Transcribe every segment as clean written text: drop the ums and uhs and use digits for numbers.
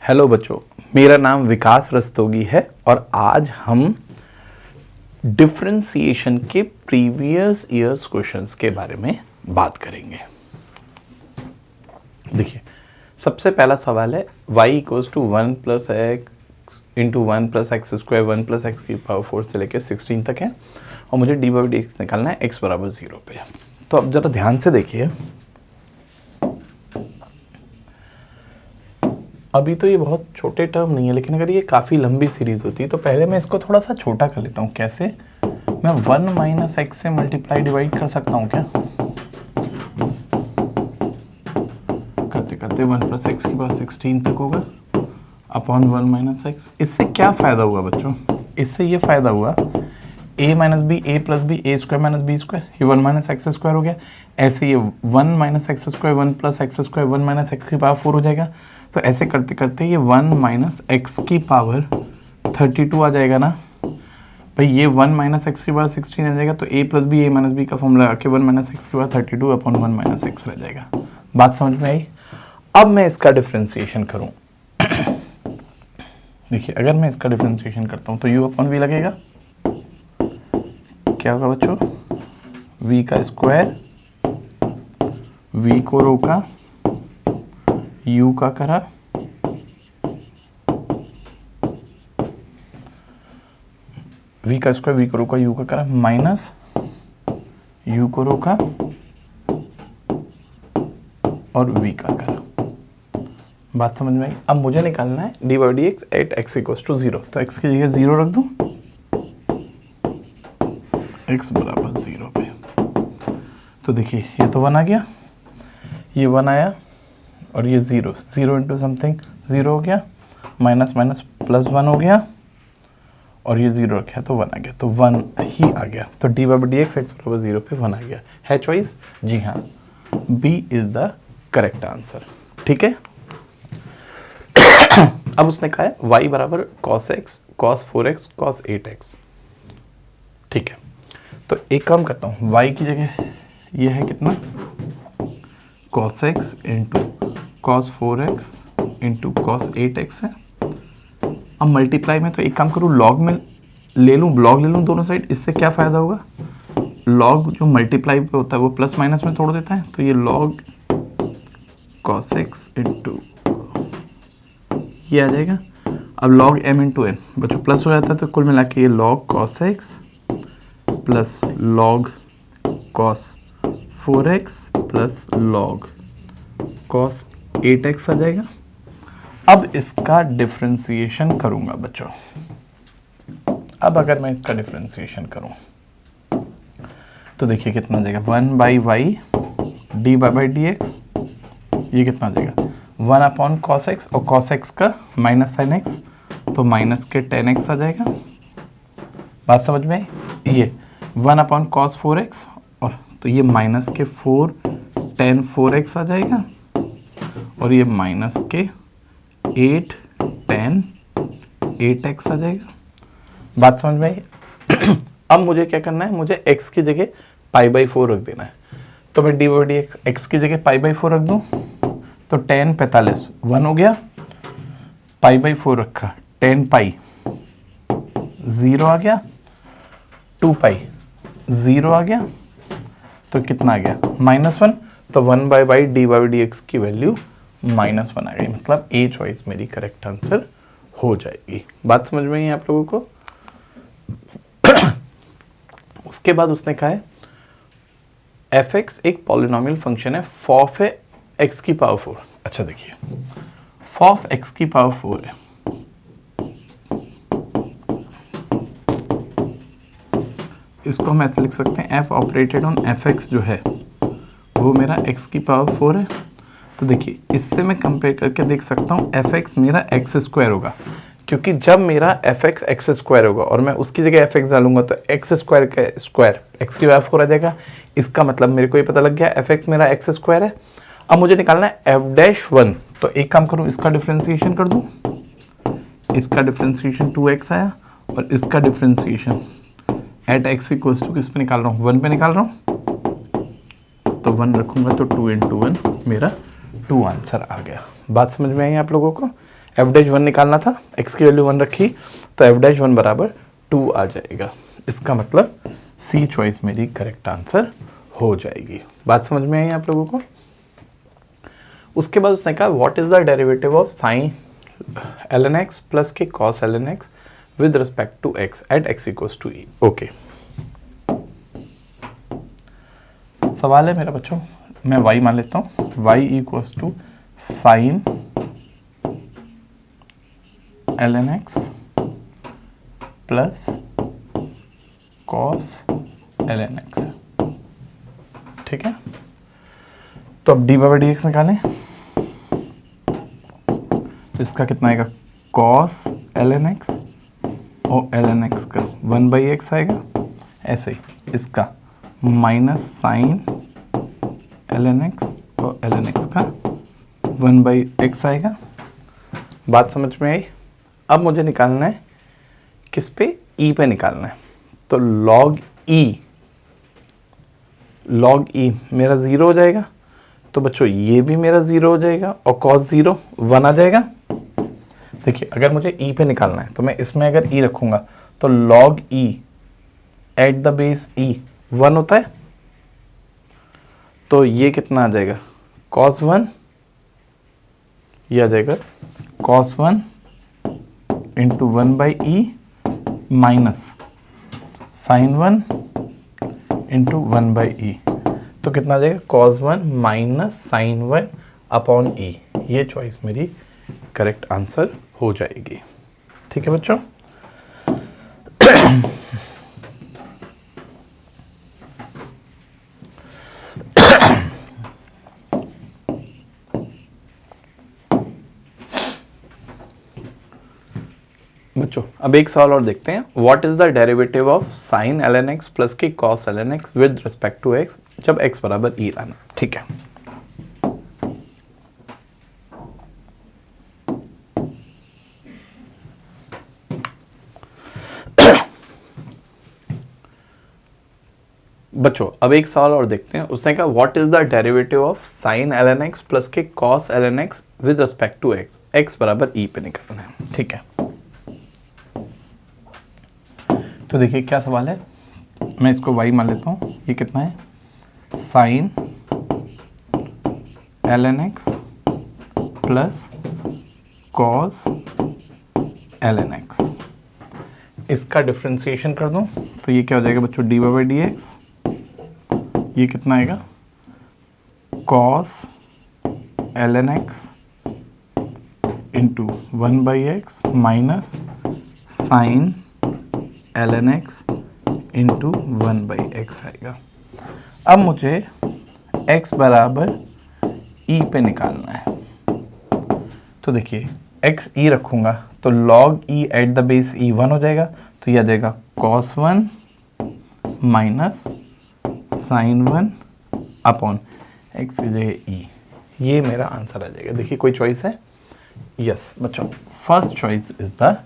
Hello बच्चों, मेरा नाम विकास रस्तोगी है और आज हम डिफरेंशिएशन के प्रीवियस ईयर्स क्वेश्चंस के बारे में बात करेंगे। देखिए, सबसे पहला सवाल है y equals to 1 plus x into 1 plus x square 1 plus X की पावर 4 से लेकर 16 तक है और मुझे डी बाई डी एक्स निकालना है x बराबर 0 पे। तो अब ज़रा ध्यान से देखिए, अभी तो ये बहुत छोटे टर्म नहीं है, लेकिन अगर ये काफ़ी लंबी सीरीज होती है तो पहले मैं इसको थोड़ा सा छोटा कर लेता हूँ। कैसे? मैं 1 माइनस एक्स से मल्टीप्लाई डिवाइड कर सकता हूँ क्या? करते करते 1 प्लस एक्स की पावर 16 तक होगा अपॉन 1 माइनस एक्स। इससे क्या फ़ायदा हुआ बच्चों? इससे ये फ़ायदा हुआ a minus B A plus B A square minus B square, ये 1 माइनस एक्स स्क्वायर हो गया। ऐसे ये 1 minus x square 1 plus x square 1 minus x की पावर 4 हो जाएगा। तो ऐसे करते करते ये 1 माइनस एक्स की पावर 32 आ जाएगा ना भाई। ये 1 माइनस एक्स की पावर 16 आ जाएगा, तो a plus B a minus b का फॉर्मूला आके 1 माइनस एक्स की पावर 32 अपॉन 1 माइनस एक्स रह जाएगा। बात समझ में आई? अब मैं इसका डिफ्रेंसिएशन करूँ। देखिए, अगर मैं इसका डिफ्रेंसिएशन करता हूँ तो u अपॉन वी लगेगा। क्या होगा बच्चों? v का स्क्वायर, v को रोका, u का करा, v का स्क्वायर v को रोका u का करा माइनस u को रोका और v का करा। बात समझ में आई? अब मुझे निकालना है d by d x at x equals to 0। तो x की जगह 0 रख दूं, x बराबर 0 पे। तो देखिए, ये तो 1 आ गया, ये 1 आया और ये 0 इंटू समथिंग 0 हो गया, माइनस माइनस प्लस 1 हो गया और ये 0 रखा तो 1 आ गया, तो 1 ही आ गया। तो d by d x x बराबर 0 पे 1 आ गया। है चॉइस? जी हाँ, b is the correct answer. ठीक है। अब उसने कहा है y बराबर cos x cos 4x cos 8x। ठीक है, तो एक काम करता हूँ, y की जगह ये है कितना, cos x into cos 4x into cos 8x है। अब मल्टीप्लाई में तो एक काम करूँ, लॉग में ले लूँ, लॉग ले लूँ दोनों साइड। इससे क्या फ़ायदा होगा? लॉग जो मल्टीप्लाई पे होता है वो प्लस माइनस में तोड़ देता है, तो ये लॉग cos x इंटू ये आ जाएगा। अब लॉग m इंटू एन बच्चों प्लस हो जाता है, तो कुल मिला के ये log cos x plus log cos 4x plus log cos 8x आ जाएगा। अब इसका डिफरेंशिएशन करूंगा बच्चों। अब अगर मैं इसका डिफरेंशिएशन करूं तो देखिए कितना आ जाएगा, 1 by y d by d x, ये कितना आ जाएगा 1 अपॉन कॉस एक्स और कॉस एक्स का माइनस साइन एक्स, तो माइनस के 10x आ जाएगा। बात समझ में आई? ये 1 अपॉन कॉस 4x और तो ये माइनस के 10 4x आ जाएगा और ये माइनस के 8 10 8x आ जाएगा। बात समझ में आई? अब मुझे क्या करना है, मुझे x की जगह पाई बाई 4 रख देना है। तो मैं डी बाई डी एक्स की जगह पाई बाई 4 रख दूँ, तो 10 45 1 हो गया, पाई बाई 4 रखा 10 पाई 0 आ गया, 2 पाई 0 आ गया, तो कितना आ गया -1। तो 1 by D by d x की वैल्यू -1 आ गई। मतलब ए चॉइस मेरी करेक्ट आंसर हो जाएगी। बात समझ में आई आप लोगों को? उसके बाद उसने कहा है एफ एक्स एक पॉलिनोमियल फंक्शन है फॉफ है x की पावर 4। अच्छा देखिए, फॉफ x की पावर 4 है, इसको हम ऐसे लिख सकते हैं f ऑपरेटेड ऑन fx जो है वो मेरा x की पावर 4 है। तो देखिए, इससे मैं कंपेयर करके देख सकता हूँ fx मेरा x स्क्वायर होगा, क्योंकि जब मेरा fx x स्क्वायर होगा और मैं उसकी जगह fx डालूंगा तो x स्क्वायर का स्क्वायर x की पावर 4 आ जाएगा। इसका मतलब मेरे को ये पता लग गया fx मेरा x स्क्वायर है। अब मुझे निकालना है f'1, तो एक काम करूँ, इसका डिफरेंशिएशन कर दूँ। इसका डिफरेंशिएशन 2x आया और इसका differentiation at x equals to किस पे निकाल रहा हूँ, 1 पे निकाल रहा हूँ, तो 1 रखूँगा तो 2 इंटू 1 मेरा 2 आंसर आ गया। बात समझ में आई आप लोगों को? एफ डैश 1 निकालना था, x की वैल्यू 1 रखी तो एफ डैश 1 बराबर 2 आ जाएगा। इसका मतलब सी चॉइस मेरी करेक्ट आंसर हो जाएगी। बात समझ में आई आप लोगों को? उसके बाद उसने कहा what is the derivative of sine ln x plus के cos ln x with respect to x at x equals to e। Okay, सवाल है मेरा बच्चों, मैं y मान लेता हूँ, y equals to sine ln x plus cos ln x। ठीक है, तो अब डी बाई डी एक्स निकालें, तो इसका कितना आएगा cos ln x और ln x का 1/x आएगा। ऐसे ही इसका माइनस साइन ln x और ln x का 1/x आएगा। बात समझ में आई? अब मुझे निकालना है किस पे, e पे निकालना है। तो log e मेरा 0 हो जाएगा, तो बच्चों ये भी मेरा 0 हो जाएगा और cos 0 1 आ जाएगा। देखिए अगर मुझे e पे निकालना है तो मैं इसमें अगर e रखूंगा तो log e at the base e 1 होता है, तो ये कितना आ जाएगा cos 1, ये आ जाएगा cos 1 into 1/e minus sine 1 into 1/e, तो कितना आ जाएगा cos 1 minus sine 1 upon e। ये चॉइस मेरी करेक्ट आंसर हो जाएगी। ठीक है बच्चों, अब एक सवाल और देखते हैं। What is the derivative of sine ln x plus के cos ln x with respect to x जब x बराबर e लाना। ठीक है, बच्चों अब एक सवाल और देखते हैं। उसने कहा what is the derivative of sine ln x plus के cos ln x with respect to x, x बराबर e पे निकालना है। ठीक है, तो देखिए क्या सवाल है, मैं इसको y मान लेता हूँ। ये कितना है sine ln x plus cos ln x, इसका डिफ्रेंसिएशन कर दूँ तो ये क्या हो जाएगा बच्चों डी बाई डी एक्स। ये कितना आएगा cos ln x into 1/x minus sine ln x into 1/x आएगा। अब मुझे x बराबर e पे निकालना है, तो देखिए x e रखूँगा तो log e at the base e 1 हो जाएगा, तो ये आ जाएगा cos 1 minus sine 1 upon x की जगह e। ये मेरा आंसर आ जाएगा। देखिए कोई चॉइस है? यस बच्चों, first choice is the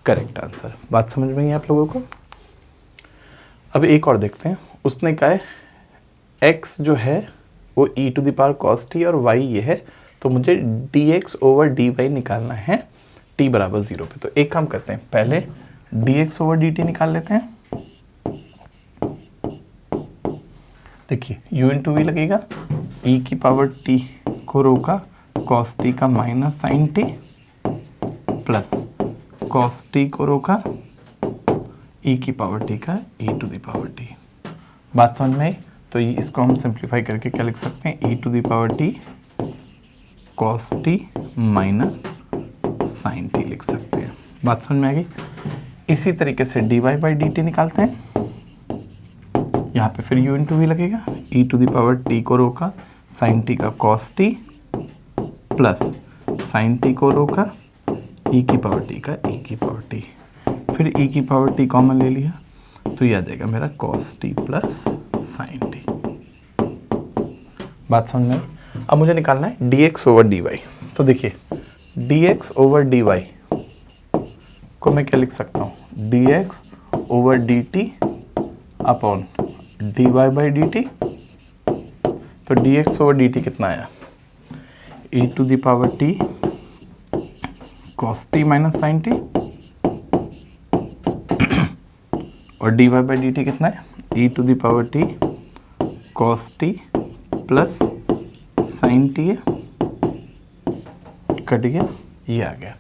correct answer. बात समझ में आई आप लोगों को? अब एक और देखते हैं। उसने कहा है x जो है वो e to the power cos t और y ये है, तो मुझे dx ओवर dy निकालना है t बराबर 0 पे। तो एक काम करते हैं, पहले dx ओवर dt निकाल लेते हैं। देखिए u इंटू वी लगेगा, e की पावर t को रोका cos t का minus sine t plus cos t को रोका e की पावर t का e to the power t। बात समझ में आई? तो ये इसको हम सिंप्लीफाई करके क्या लिख सकते हैं, e to the power t cos t minus sine t लिख सकते हैं। बात समझ में आ गई? इसी तरीके से dy बाई dt निकालते हैं। यहाँ पे फिर u इंटू वी लगेगा, e to the power t को रोका साइन t का cos t plus sine t को रोका e की पावर t का e की पावर t, फिर e की पावर t कॉमन ले लिया तो ये आ जाएगा मेरा cos t plus sine t। बात समझ में आई? अब मुझे निकालना है dx ओवर dy। तो देखिए dx ओवर dy को मैं क्या लिख सकता हूँ, dx over dt upon dy by dt। तो dx ओवर dt कितना आया, e to the power t cos t minus sine t, और d y by d t कितना है, e to the power t cos t plus sine t है, cut गया, ये आ गया।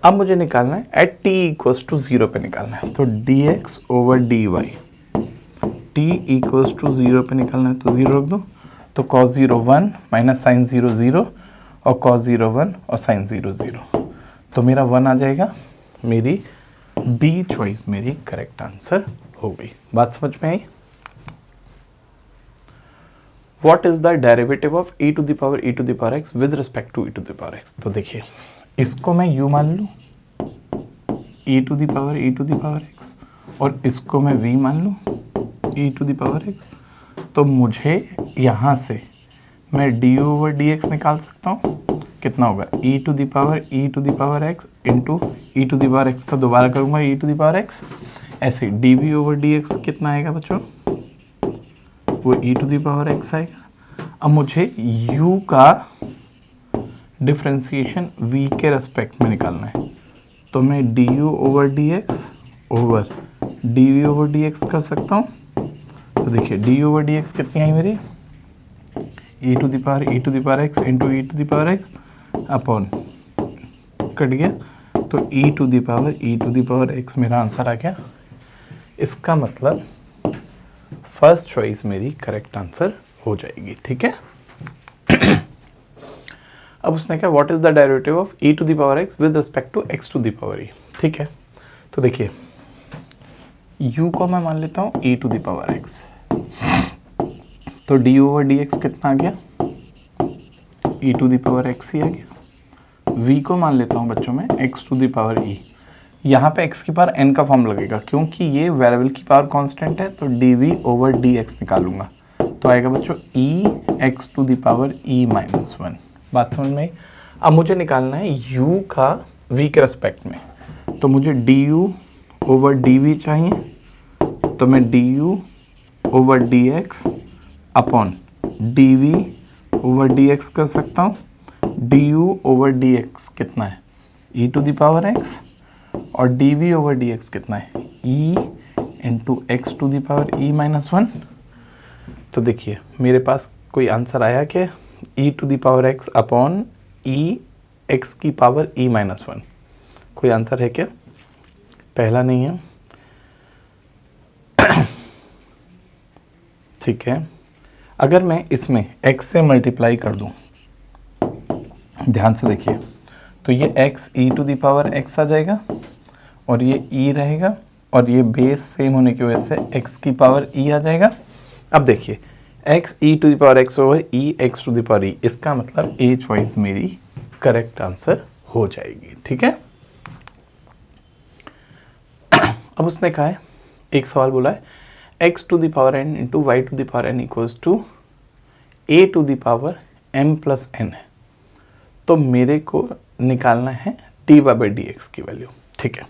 अब मुझे निकालना है एट टी इक्वल्स टू 0 पे निकालना है, तो d x over d y, t equals to 0 पे निकालना है, तो 0 रख दो, तो कॉस 0 1 माइनस साइन 0 0 और कॉस 0 1 और साइन 0 0, तो मेरा 1 आ जाएगा। मेरी बी चॉइस मेरी करेक्ट आंसर हो गई। बात समझ में आई? What is the derivative of e to the power x with respect to e to the power x? तो देखिए, इसको मैं u मान लूँ e to the power x, और इसको मैं v मान लूँ e to the power x, तो मुझे यहाँ से मैं du over dx निकाल सकता हूँ। कितना होगा, e to the power x into e to the power x का दोबारा करूँगा e to the power x, ऐसे dv over dx कितना आएगा बच्चों, वो e to the power x आएगा। अब मुझे u का डिफ्रेंसिएशन v के रेस्पेक्ट में निकालना है, तो मैं du over dx over dv over dx कर सकता हूँ। तो देखिए du ओवर dx कितनी आई मेरी, e to the power x into e to the power x upon, cut गया, तो e to the power x मेरा आंसर आ गया। इसका मतलब फर्स्ट चॉइस मेरी करेक्ट आंसर हो जाएगी। ठीक है। अब उसने कहा what is the derivative of e to the power x with respect to x to the power e। ठीक है, तो देखिए u को मैं मान लेता हूँ e to the power x, तो d ओवर dx कितना आ गया, e to the power x ही आ गया। v को मान लेता हूँ बच्चों में x to the power e, यहाँ पे x की पावर n का फॉर्म लगेगा क्योंकि ये वेरिएबल की पावर कांस्टेंट है, तो dv ओवर dx निकालूंगा, तो आएगा बच्चों e x to the power e minus 1। बात समझ में आई? अब मुझे निकालना है u का v के रेस्पेक्ट में, तो मुझे du ओवर dv चाहिए, तो मैं du over dx upon dv over dx कर सकता हूँ। du ओवर dx कितना है, e to the power x, और dv ओवर dx कितना है, e into x to the power e minus 1। तो देखिए मेरे पास कोई आंसर आया क्या, e to the power x upon e x की पावर e माइनस 1, कोई आंसर है क्या? पहला नहीं है। ठीक है, अगर मैं इसमें x से मल्टीप्लाई कर दूं, ध्यान से देखिए, तो ये x e to the power x आ जाएगा और ये e रहेगा, और ये बेस सेम होने की वजह से x की पावर e आ जाएगा। अब देखिए x e to the power x over e x to the power e, इसका मतलब a चॉइस मेरी करेक्ट आंसर हो जाएगी। ठीक है। अब उसने कहा है, एक सवाल बोला है x to the power n into y to the power n equals to a to the power m plus n है, तो मेरे को निकालना है dy बाई डी एक्स की वैल्यू। ठीक है,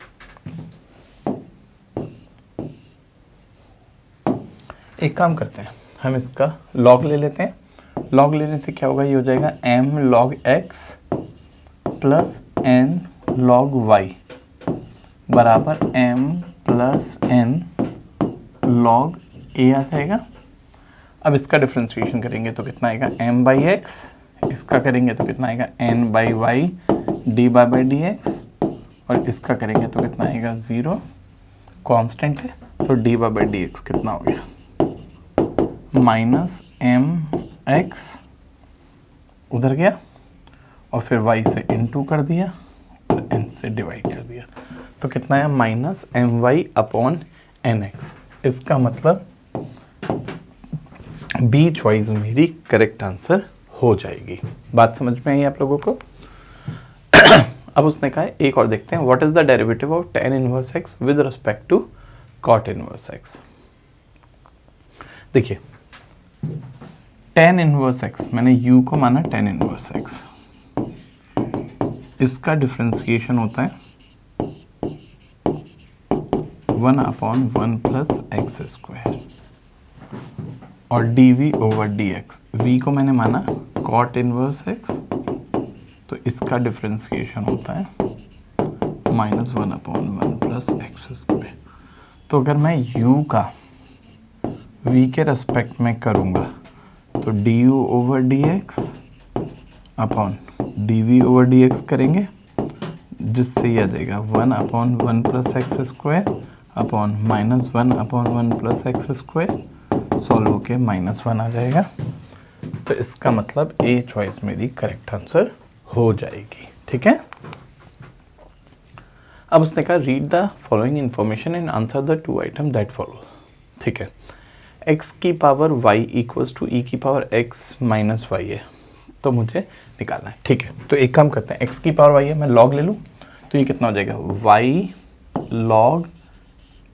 एक काम करते हैं, हम इसका लॉग ले लेते हैं। लॉग लेने से क्या होगा, ये हो जाएगा m log x plus n log y बराबर m plus n log a आ जाएगा। अब इसका डिफ्रेंशिएशन करेंगे तो कितना आएगा, m बाई एक्स, इसका करेंगे तो कितना आएगा n by y d by d x, और इसका करेंगे तो कितना आएगा 0, कांस्टेंट है, तो डी बाई डी एक्स कितना हो गया, माइनस एम एक्स उधर गया और फिर y से इनटू कर दिया और n से डिवाइड कर दिया, तो कितना है minus m y upon n x. इसका मतलब बी चॉइस मेरी करेक्ट आंसर हो जाएगी। बात समझ में आई आप लोगों को? अब उसने कहा है एक और देखते हैं, what is the derivative of tan inverse x with respect to cot inverse x। देखिए tan इनवर्स x, मैंने u को माना tan इनवर्स x, इसका डिफरेंशिएशन होता है 1 अपॉन 1 प्लस एक्स स्क्वायर, और dv ओवर dx, v को मैंने माना cot इनवर्स x, तो इसका डिफरेंशिएशन होता है -1/1 + x²। तो अगर मैं u का v के रेस्पेक्ट में करूँगा तो du/dx अपॉन dv/dx करेंगे, जिससे ये आ जाएगा 1/1 + x² अपॉन -1/1 + x², सॉल्व होके -1 आ जाएगा। तो इसका मतलब ए चॉइस मेरी करेक्ट आंसर हो जाएगी। ठीक है। अब उसने कहा read the following information and answer the 2 item that follow. ठीक है। x की power y equals to e की पावर x माइनस y है, तो मुझे निकालना है। ठीक है। तो एक काम करते हैं, x की पावर y है, मैं log ले लूँ तो ये कितना हो जाएगा, y log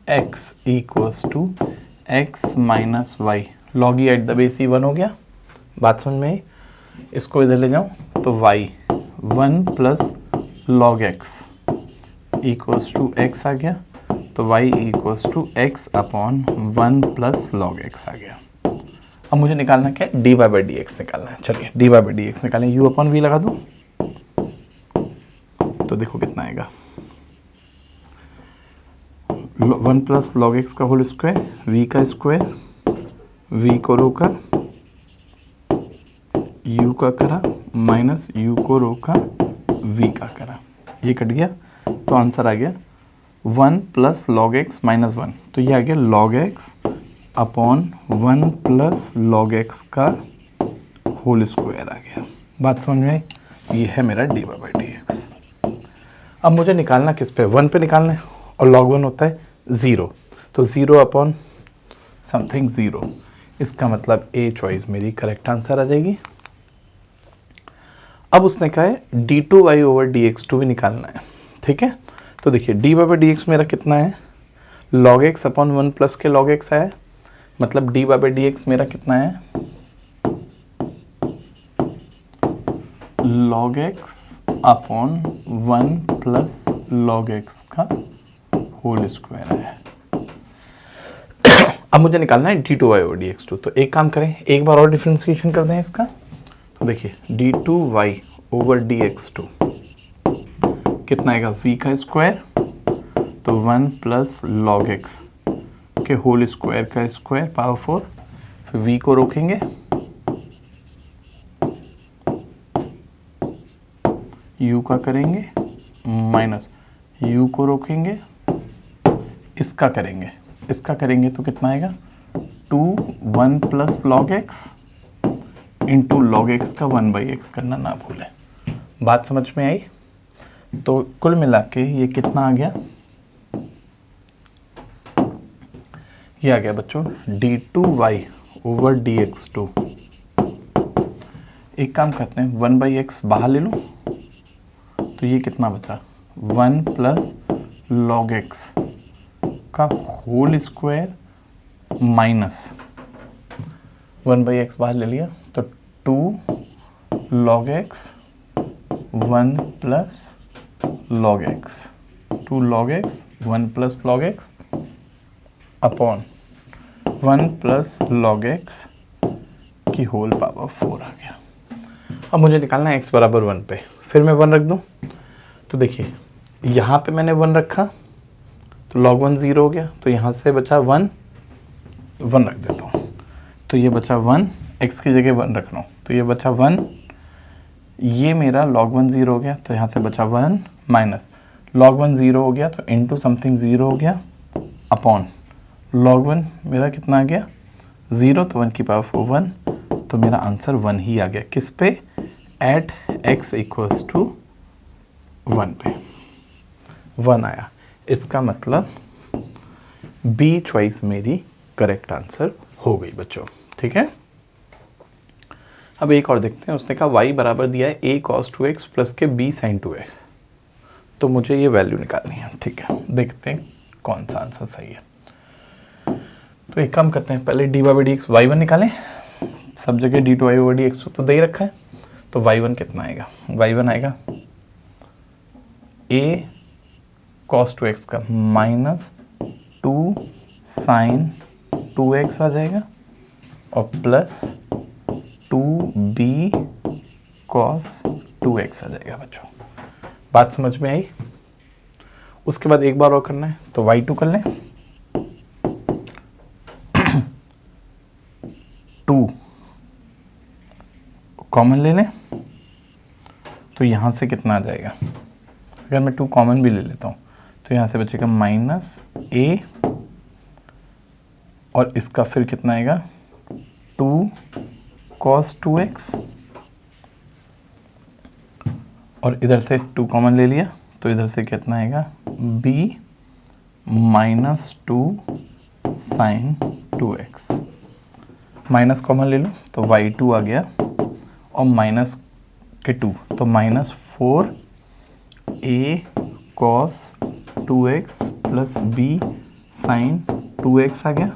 x equals to x minus y, log e at the base ही 1 हो गया। बात समझ में आई? इसको इधर ले जाऊँ तो y 1 plus log x equals to x आ गया, तो y equals to x upon 1 plus log x आ गया। अब मुझे निकालना क्या है, dy/dx निकालना है। चलिए dy/dx निकालें, u अपॉन v लगा दूँ तो देखो कितना आएगा, 1 प्लस log x का होल स्क्वायर, v का स्क्वायर, v को रोका, u का करा, माइनस u को रोका, v का करा, ये कट गया तो आंसर आ गया 1 प्लस log x माइनस 1, तो ये आ गया log x upon 1 plus log x का होल स्क्वायर आ गया। बात समझ में आई? ये है मेरा dy/dx। अब मुझे निकालना किस पे, 1 पे निकालना है, और log 1 होता है 0, तो 0 अपॉन समथिंग 0, इसका मतलब ए चॉइस मेरी करेक्ट आंसर आ जाएगी। अब उसने कहा है d2y/dx2 भी निकालना है। ठीक है। तो देखिए dy/dx मेरा कितना है, log x अपॉन 1 प्लस के log x है, मतलब dy/dx मेरा कितना है, log x upon 1 plus log x का होल स्क्वायर है। अब मुझे निकालना है d2y/dx2, तो एक काम करें, एक बार और डिफरेंशिएशन कर दें इसका। तो देखिए d2y/dx2 कितना आएगा, v का स्क्वायर, तो 1 प्लस log x के होल स्क्वायर का स्क्वायर पावर 4, फिर v को रोकेंगे, u का करेंगे, माइनस u को रोकेंगे, इसका करेंगे तो कितना आएगा, 1 plus log x into log x का 1/x करना ना भूलें। बात समझ में आई? तो कुल मिला के ये कितना आ गया, ये आ गया बच्चों d2y/dx2। एक काम करते हैं, 1/x बाहर ले लूँ तो ये कितना बचा, 1 प्लस log x का होल स्क्वायर माइनस 1/x बाहर ले लिया, तो 2 log x 1 plus log x, 2 log x 1 plus log x upon 1 plus log x की होल पावर 4 आ गया। अब मुझे निकालना है x बराबर 1 पे, फिर मैं 1 रख दूं, तो देखिए यहाँ पे मैंने 1 रखा तो log 1 0 हो गया, तो यहाँ से बचा 1 रख देता हूँ, तो ये बचा 1, x की जगह 1 रख रहा हूँ, तो ये बचा 1, ये मेरा log 1 0 हो गया, तो यहाँ से बचा 1 माइनस log 1 0 हो गया, तो इंटू समथिंग 0 हो गया, अपॉन log 1 मेरा कितना आ गया 0, तो 1 की पावर 4 1, तो मेरा आंसर 1 ही आ गया। किस पे, एट x इक्वल्स टू 1 पे 1 आया, इसका मतलब बी चॉइस मेरी करेक्ट आंसर हो गई बच्चों। ठीक है। अब एक और देखते हैं, उसने कहा y बराबर दिया है a cos 2x प्लस के b sin 2x, तो मुझे ये वैल्यू निकालनी है। ठीक है, देखते हैं कौन सा आंसर सही है। तो एक काम करते हैं, पहले dy/dx y1 निकालें, सब जगह d2y/dx तो दे ही रखा है, तो y1 कितना आएगा, y1 आएगा a cos 2x का माइनस 2 sin 2x आ जाएगा, और प्लस 2b cos 2x आ जाएगा बच्चों। बात समझ में आई? उसके बाद एक बार और करना है तो y2 कर लें, 2 कॉमन ले लें तो यहाँ से कितना आ जाएगा, अगर मैं 2 कॉमन भी ले लेता हूँ तो यहाँ से बचेगा -a और इसका फिर कितना आएगा 2 cos 2x और इधर से 2 कॉमन ले लिया तो इधर से कितना आएगा b -2 sin 2x, minus common ले लो तो y2 आ गया और माइनस के 2 तो -4a cos 2x plus b sin 2x आ गया,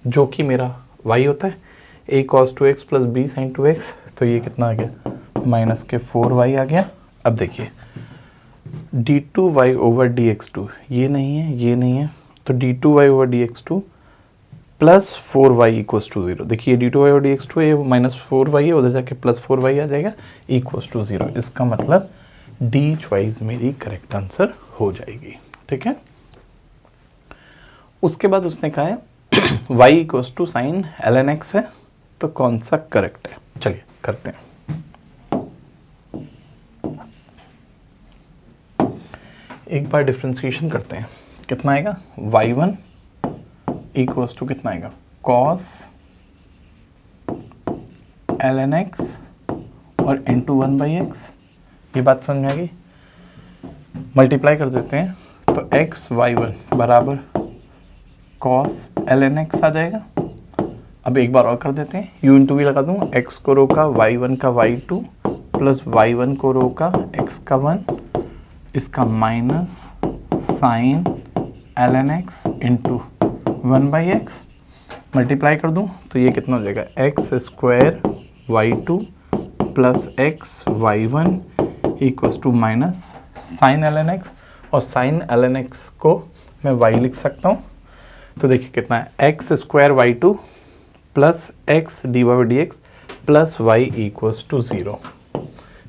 जो कि मेरा y होता है a cos 2x plus b sin 2x, तो ये कितना आ गया माइनस के 4y आ गया। अब देखिए d2y ओवर dx2 ये नहीं है, ये नहीं है, तो d2y over dx2 plus 4y equals to 0। देखिए d2y ओवर dx2 है, ये -4y है, उधर जाके प्लस 4y आ जाएगा इक्वस टू 0। इसका मतलब डी चॉइस मेरी करेक्ट आंसर हो जाएगी। ठीक है, उसके बाद उसने कहा है y equals to sine ln x है, तो कौन सा करेक्ट है, चलिए करते हैं। एक बार डिफ्रेंसिएशन करते हैं, कितना आएगा y1 इक्वल्स टू कितना आएगा cos ln x और इंटू 1/x, ये बात समझ में आ गई। मल्टीप्लाई कर देते हैं तो x y1 बराबर cos ln x आ जाएगा। अब एक बार और कर देते हैं, u इंटू वी लगा दूँ, x को रो का y1 का y2 प्लस y1 को रो का x का 1, इसका minus sine ln x into 1/x, multiply कर दूं तो ये कितना हो जाएगा x square y2 plus x y1 equals to minus sine ln x, और साइन ln x को मैं y लिख सकता हूँ। तो देखिए कितना है x square y2 plus x dy/dx plus y equals to 0।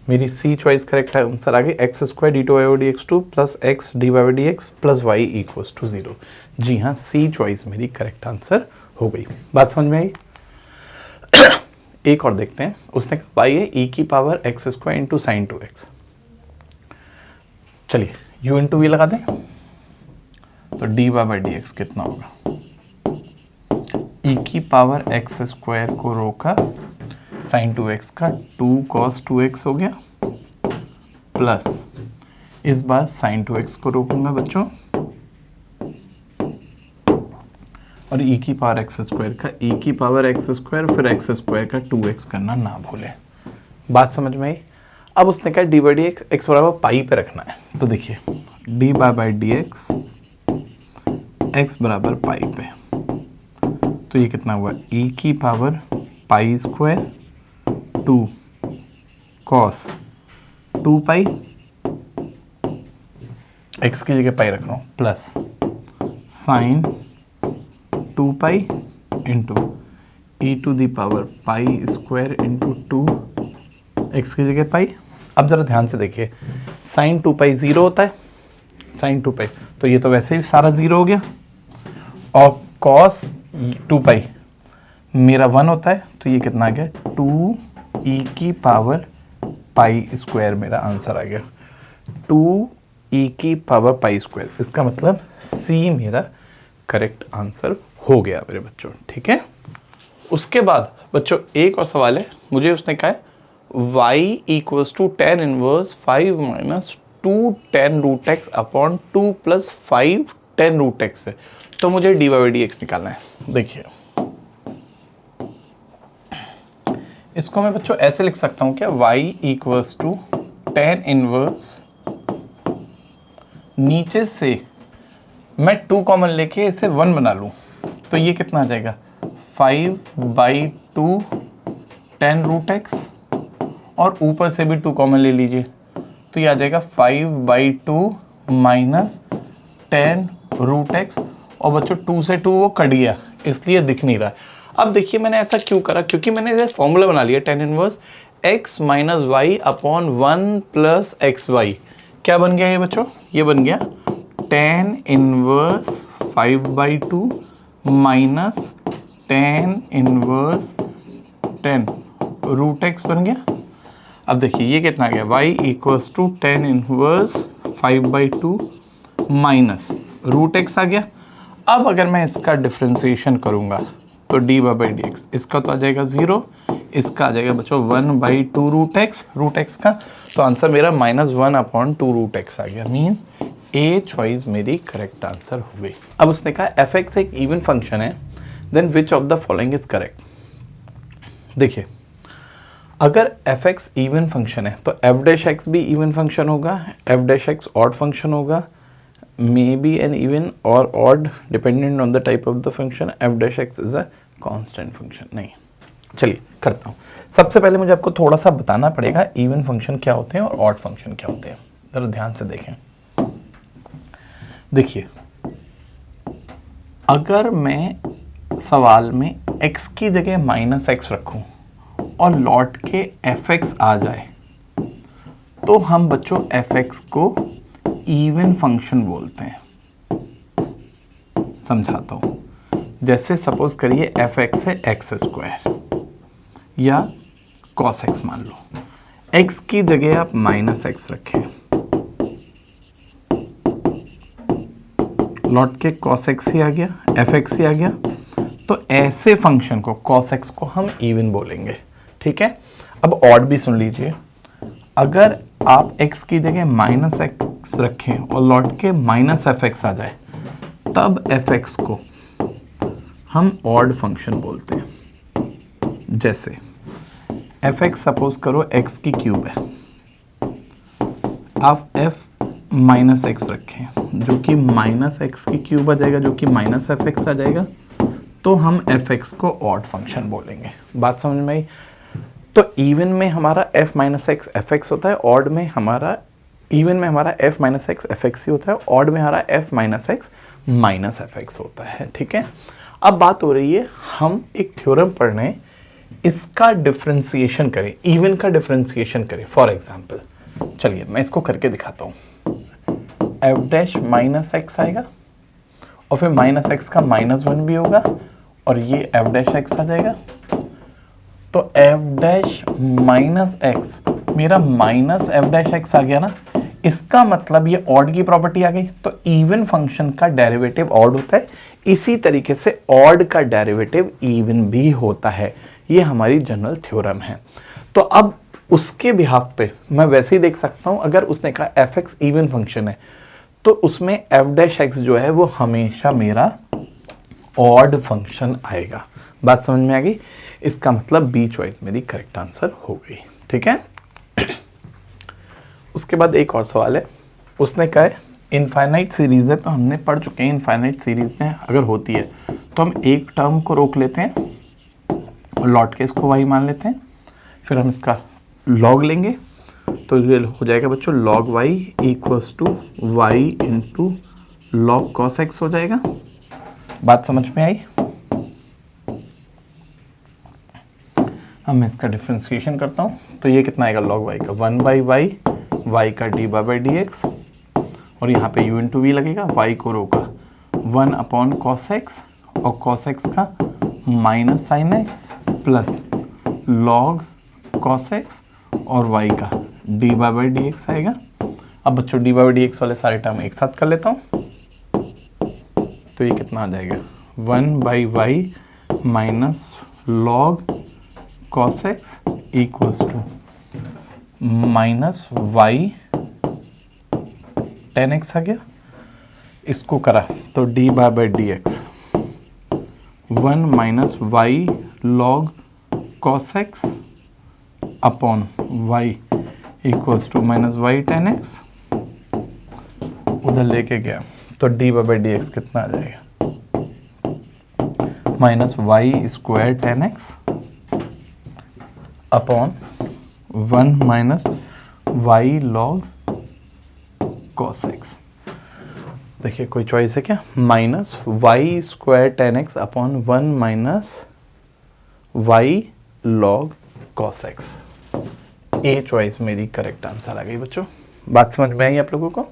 मेरी सी चॉइस करेक्ट है आंसर, आगे x square d2y/dx2 plus x dy/dx plus y equals to 0। जी हाँ, सी चॉइस मेरी करेक्ट आंसर हो गई। बात समझ में आई? एक और देखते हैं, उसने कहा y है e की power x square into sine 2x। चलिए u इंटू वी लगा दें तो dy/dx कितना होगा, e की पावर x स्क्वायर को रोका साइन 2x का 2 cos 2x हो गया, प्लस इस बार साइन 2x को रोकूंगा बच्चों, और e की पावर x स्क्वायर का e की पावर x स्क्वायर फिर x स्क्वायर का 2x करना ना भूलें। बात समझ में आई? अब उसने कहा dy/dx x बराबर पाई पे रखना है, तो देखिए dy/dx x बराबर पाई पे, तो ये कितना हुआ e की power pi square 2 cos 2 pi, x की जगह पाई रख रहा हूँ, plus sine 2 pi into e to the power pi square into 2 x की जगह पाई। अब ज़रा ध्यान से देखिए, साइन 2 पाई 0 होता है, साइन 2 पाई तो ये तो वैसे ही सारा 0 हो गया, और cos 2 पाई मेरा 1 होता है, तो ये कितना आ गया 2 e की पावर पाई स्क्वायर मेरा आंसर आ गया, 2 e की पावर पाई स्क्वायर। इसका मतलब सी मेरा करेक्ट आंसर हो गया मेरे बच्चों। ठीक है, उसके बाद बच्चों एक और सवाल है, मुझे उसने कहा है y equals to tan inverse 5 minus 2 tan root x upon 2 plus 5 tan root x है, तो मुझे dy/dx निकालना है। देखिए इसको मैं बच्चों ऐसे लिख सकता हूँ क्या, y equals to tan inverse, नीचे से मैं 2 कॉमन लेके इसे 1 बना लूँ तो ये कितना आ जाएगा 5/2 tan रूट एक्स, और ऊपर से भी 2 कॉमन ले लीजिए तो ये आ जाएगा 5/2 माइनस tan रूट एक्स, और बच्चों 2 से 2 वो कट गया इसलिए दिख नहीं रहा है। अब देखिए मैंने ऐसा क्यों करा, क्योंकि मैंने इसे फॉर्मूला बना लिया tan inverse x minus y upon 1 plus x y. क्या बन गया ये बच्चों, ये बन गया tan inverse 5/2 minus tan inverse 10 root x बन गया। अब देखिए ये कितना आ गया, y equals to tan inverse 5/2 minus root x आ गया। अब अगर मैं इसका डिफ्रेंसिएशन करूंगा तो dy/dx, इसका तो आ जाएगा 0, इसका आ जाएगा बच्चों 1/2 रूट एक्स का, तो आंसर मेरा -1/2 रूट एक्स आ गया। मीन्स ए चॉइस मेरी करेक्ट आंसर हो गई। अब उसने कहा एफ एक्स एक इवन फंक्शन है, then which of the following is correct. देखिए अगर एफ एक्स इवन फंक्शन है तो एफ डैश एक्स भी इवन फंक्शन होगा, f dash x odd function होगा, मे बी एन इवन और odd dependent on the type of the function, f dash x is a constant function. नहीं, चलिए करता हूँ। सबसे पहले मुझे आपको थोड़ा सा बताना पड़ेगा इवन फंक्शन क्या होते हैं और ऑड फंक्शन क्या होते हैं। जरा ध्यान से देखें। देखिए अगर मैं सवाल में x की जगह -x रखूं और लौट के fx आ जाए तो हम बच्चों fx को इवन फंक्शन बोलते हैं। समझाता हूं। जैसे सपोज करिए fx है x² या cos x मान लो, x की जगह आप -x रखें, लौट के cos x ही आ गया, fx ही आ गया, तो ऐसे फंक्शन को cos x को हम इवन बोलेंगे। ठीक है। अब ऑड भी सुन लीजिए, अगर आप x की जगह -x रखें और लौट के -fx आ जाए तब fx को हम ऑड फंक्शन बोलते हैं। जैसे fx सपोज करो x की क्यूब है, आप f -x रखें जो कि -x की क्यूब आ जाएगा, जो कि -fx आ जाएगा, तो हम fx को ऑड फंक्शन बोलेंगे। बात समझ में आई? तो इवन में हमारा f -x fx होता है, ऑड में हमारा इवन में हमारा f -x fx ही होता है, ऑड में हमारा f -x -fx होता है। ठीक है। अब बात हो रही है हम एक थ्योरम पढ़ रहे हैं, इसका डिफरेंशिएशन करें, इवन का डिफरेंशिएशन करें। फॉर एग्जांपल चलिए मैं इसको करके दिखाता हूँ। f डैश -x आएगा और फिर -x का -1 भी होगा और ये f डैश x आ जाएगा, तो f डैश -x मेरा -f डैश x आ गया ना, इसका मतलब ये ऑड की प्रॉपर्टी आ गई। तो इवन फंक्शन का डेरिवेटिव ऑड होता है, इसी तरीके से ऑड का डेरिवेटिव इवन भी होता है। ये हमारी जनरल थ्योरम है। तो अब उसके बिहाफ पे मैं वैसे ही देख सकता हूं, अगर उसने कहा fx इवन फंक्शन है तो उसमें f डैश x जो है वो हमेशा मेरा ऑड फंक्शन आएगा। बात समझ में आ गई? इसका मतलब बी चॉइस मेरी करेक्ट आंसर हो गई। ठीक है। उसके बाद एक और सवाल है, उसने कहा है इनफाइनाइट सीरीज है, तो हमने पढ़ चुके हैं इनफाइनाइट सीरीज में अगर होती है तो हम एक टर्म को रोक लेते हैं और लौट के इसको y मान लेते हैं, फिर हम इसका log लेंगे, तो ये हो जाएगा बच्चों log y equals to y into log cos x हो जाएगा। बात समझ में आई? अब मैं इसका डिफरेंशिएशन करता हूँ, तो ये कितना आएगा log y का 1/y, y का dy/dx और यहाँ पे u इंटू वी लगेगा, y को रोका 1/cos x और cos x का -sin x plus log cos x और y का dy/dx आएगा। अब बच्चों dy/dx वाले सारे टर्म एक साथ कर लेता हूँ, तो ये कितना आ जाएगा 1/y minus log cos x equals to -y tan x आ गया। इसको करा तो dy/dx 1 minus y log cos x upon y equals to -y tan x, उधर लेके गया तो dy/dx कितना आ जाएगा -y² tan x upon 1 minus y log cos x। देखिए कोई चॉइस है क्या? -y² tan x upon 1 minus y log cos x। ए चॉइस मेरी करेक्ट आंसर आ गई बच्चों। बात समझ में आई आप लोगों को?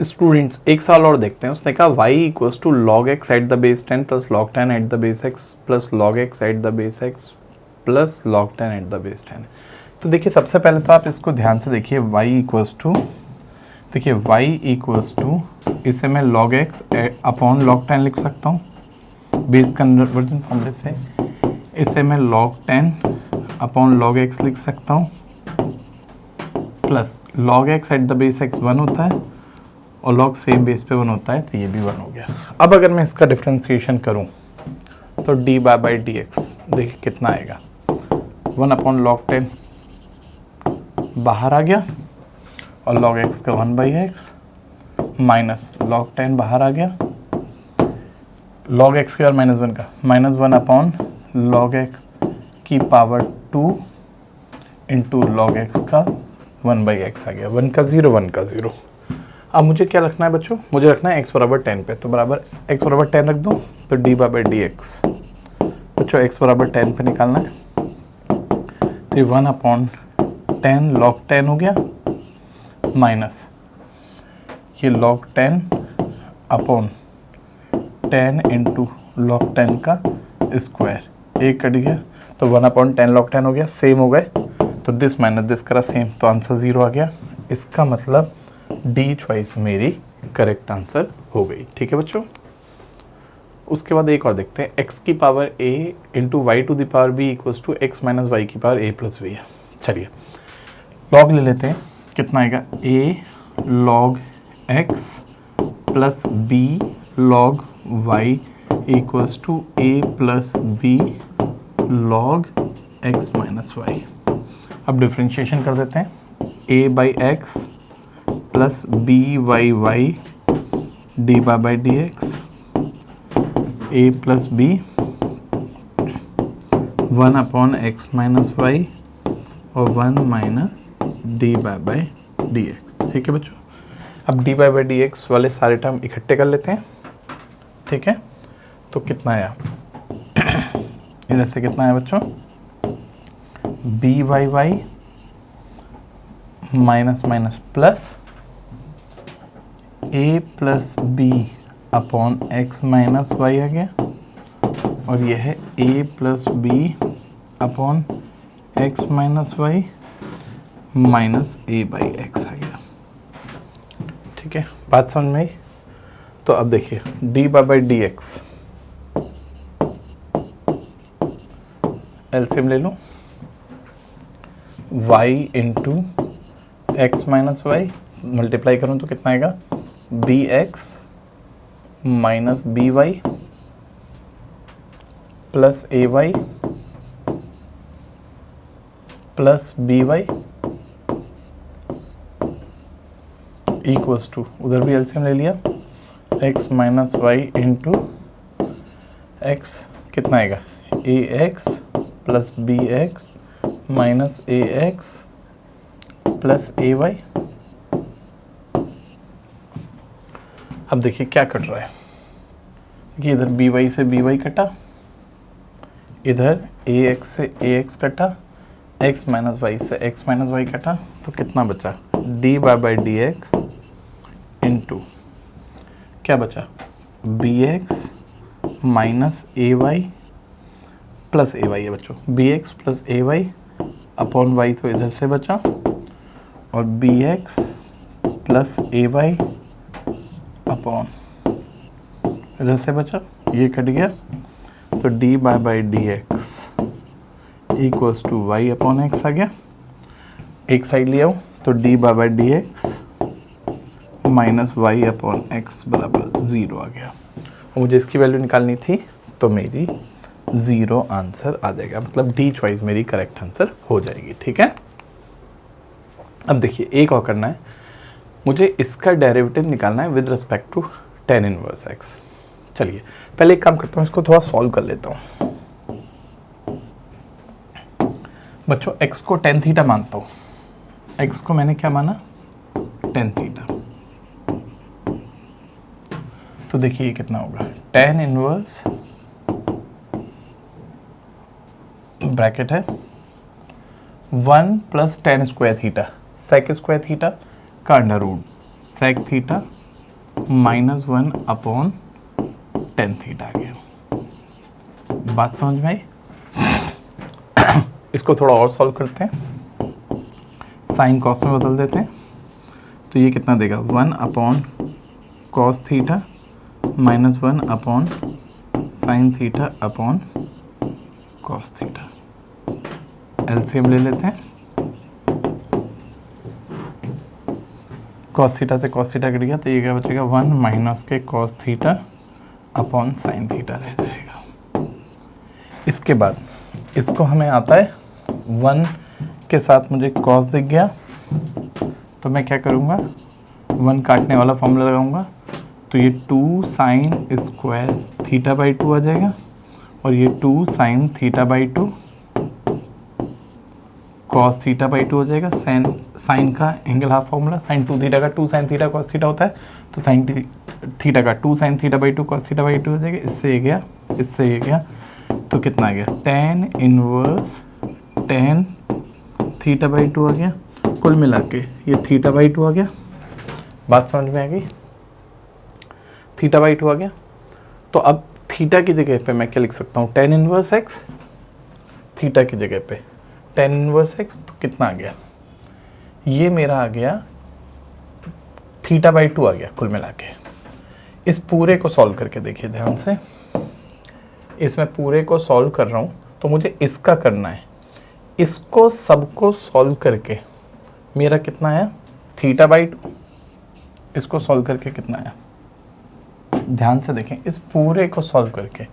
स्टूडेंट्स एक साल और देखते हैं। उसने कहा y equals to log x at the base 10 plus log 10 at the base x plus log x at the base x plus log 10 at the base 10। तो देखिए सबसे पहले तो आप इसको ध्यान से देखिए, y इक्वल्स टू, देखिए y इक्वल्स टू, इसे मैं लॉग एक्स अपॉन लॉग 10 लिख सकता हूँ बेस कन्वर्जन फॉर्मूले से। इसे मैं log 10 अपॉन log x लिख सकता हूँ plus log x eight the base x 1 होता है और log सेम बेस पे 1 होता है, तो ये भी 1 हो गया। अब अगर मैं इसका डिफ्रेंसिएशन करूँ तो डी बाई डी एक्स देखिए कितना आएगा, 1 अपॉन log 10 बाहर आ गया और log x का 1 बाई एक्स माइनस log 10 बाहर आ गया, log x के और माइनस 1 का माइनस 1 अपॉन log x की पावर 2 इंटू log x का 1 बाई एक्स आ गया, 1 का 0 1 का 0। अब मुझे क्या रखना है बच्चों, मुझे रखना है x बराबर 10 पे, तो बराबर x बराबर 10 रख दूँ तो डी बाई डी एक्स बच्चों x बराबर 10 पे निकालना है, तो ये 1 अपॉन 10 log 10 हो गया माइनस ये log 10 अपॉन 10 इंटू log 10 का स्क्वायर, एक कट गया तो 1 अपॉन 10 log 10 हो गया, सेम हो गए तो दिस माइनस दिस करा सेम, तो आंसर 0 आ गया। इसका मतलब डी चॉइस मेरी करेक्ट आंसर हो गई। ठीक है बच्चों, उसके बाद एक और देखते हैं, x की power a into y to the power b equals to x minus y की पावर a प्लस बी है। चलिए लॉग ले लेते हैं, कितना आएगा a log x plus b log y equals to a plus b log x minus y. अब differentiation कर देते हैं, a by x plus b by y d by d x a plus b 1 upon x minus y और 1 minus d by d x. ठीक है बच्चों, अब D by d x वाले सारे टर्म इकट्ठे कर लेते हैं। ठीक है, तो कितना आया इधर से कितना है बच्चों, b y y minus minus plus a plus b upon x minus y आ गया और यह है a plus b upon x minus y minus a by x आ गया। ठीक है, बात समझ में आई? तो अब देखिए d by d x LCM ले लो, y into x minus y multiply करूँ तो कितना आएगा, b x minus b y plus a y plus b y equals to, उधर भी एलसीएम ले लिया, x minus y into x कितना आएगा, a x plus b x minus a x plus a y. अब देखिए क्या कट रहा है, देखिए इधर बी वाई से बी वाई कटा, इधर ए एक्स से ए एक्स कटा, एक्स माइनस वाई से एक्स माइनस वाई कटा, तो कितना बचा, d by d x into क्या बचा, b x minus a y plus a y है बच्चों, b x plus a y upon y तो इधर से बचा और b x plus a y upon इधर से बचा, ये कट गया तो d by d x equals to y upon x आ गया। एक साइड ले आऊँ तो d by d x minus y upon x बराबर 0 आ गया। और मुझे इसकी वैल्यू निकालनी थी तो मेरी 0 आंसर आ जाएगा, मतलब डी चॉइस मेरी करेक्ट आंसर हो जाएगी। ठीक है, अब देखिए एक और करना है, मुझे इसका डेरिवेटिव निकालना है with respect to tan inverse x. चलिए पहले एक काम करता हूँ, इसको थोड़ा सॉल्व कर लेता हूँ। बच्चों x को tan थीटा मानता हूँ, x को मैंने क्या माना, tan थीटा। तो देखिए ये कितना होगा, tan इनवर्स ब्रैकेट है 1 plus tan square theta, sec square theta का under root sec theta -1 upon tan theta आ गया। बात समझ में आई? इसको थोड़ा और सॉल्व करते हैं, साइन कॉस में बदल देते हैं, तो ये कितना देगा 1 upon cos theta -1 upon sine theta upon cos theta. LCM ले लेते हैं, कॉस थीटा से कॉस थीटा कट गया तो ये क्या बचेगा 1 माइनस के cos theta upon sine theta रह जाएगा। इसके बाद इसको हमें आता है 1 के साथ मुझे कॉस दिख गया तो मैं क्या करूँगा 1 काटने वाला फॉर्मूला लगाऊंगा, तो ये 2 साइन स्क्वायर थीटा बाई 2 आ जाएगा और ये 2 sine theta by 2 cos theta by 2 हो जाएगा। साइन का angle half formula, sine 2 theta का 2 साइन थीटा कॉस थीटा होता है, तो साइन थीटा का 2 sine theta by 2 cos theta by 2 हो जाएगा। इससे ये गया, इससे ये गया, तो कितना आ गया tan inverse tan theta by 2 आ गया। कुल मिला के ये थीटा बाई 2 आ गया। बात समझ में आ गई? थीटा बाई 2 आ गया। तो अब थीटा की जगह पे मैं क्या लिख सकता हूँ tan इनवर्स x, थीटा की जगह पे tan इनवर्स x, तो कितना आ गया ये मेरा आ गया थीटा बाई 2 आ गया कुल मिला के। इस पूरे को सॉल्व करके देखिए ध्यान से, इसमें पूरे को सॉल्व कर रहा हूँ तो मुझे इसका करना है, इसको सबको सॉल्व करके मेरा कितना आया थीटा बाई 2, इसको सॉल्व करके कितना आया ध्यान से देखें, इस पूरे को सॉल्व करके